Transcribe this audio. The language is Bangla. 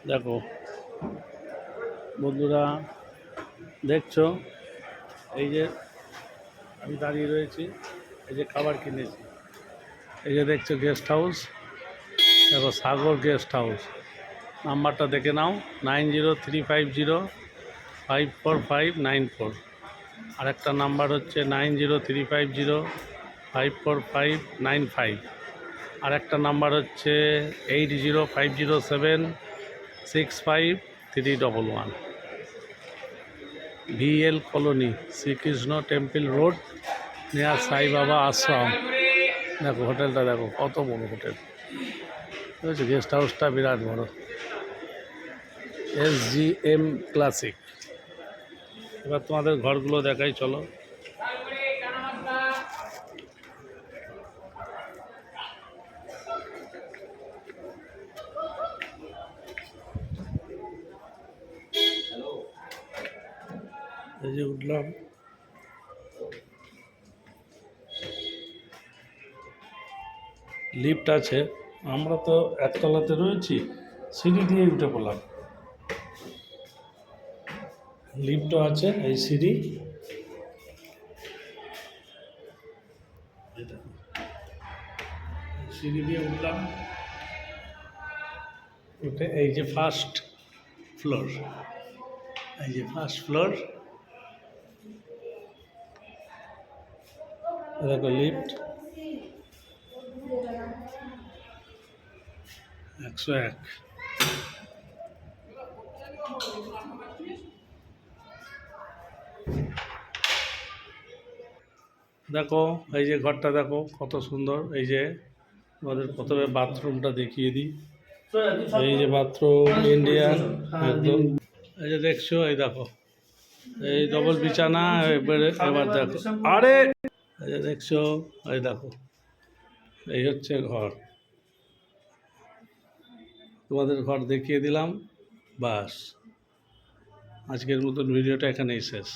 দেখো বন্ধুরা, দেখছো এই যে আমি দাঁড়িয়ে রয়েছি, এই যে খাবার কিনেছি, এই যে দেখছো গেস্ট হাউস। দেখো সাগর গেস্ট হাউস, নাম্বারটা দেখে নাও 9035054594। আরেকটা নাম্বার হচ্ছে 9035054595। আরেকটা নাম্বার হচ্ছে 8050765311। VL colony, Srikrishna temple road, near Sai Baba আশ্রম। দেখো হোটেলটা, দেখো কত বড় হোটেল, ঠিক আছে। গেস্ট হাউসটা বিরাট বড়, SGM ক্লাসিক। এবার তোমাদের ঘরগুলো দেখাই, চলো। এই যে উঠলাম, লিফট আছে, আমরা তো একতলাতে রয়েছি, সিঁড়ি দিয়ে উঠে পড়লাম। লিফটও আছে, এই সিঁড়ি, সিঁড়ি দিয়ে উঠলাম, উঠে এই যে ফার্স্ট ফ্লোর, এই যে ফার্স্ট ফ্লোর। দেখো লিফট 101। দেখো এই যে ঘরটা, দেখো কত সুন্দর। এই যে আমাদের প্রথমে বাথরুমটা দেখিয়ে দিই, এই যে বাথরুম ইন্ডিয়ান একদম। এই যে দেখছো, এই দেখো এই ডবল বিছানা। এবার দেখো, আরে এই যে দেখছো, এই দেখো এই হচ্ছে ঘর। তোমাদের ঘর দেখিয়ে দিলাম, বাস। আজকের মতন ভিডিওটা এখানেই শেষ।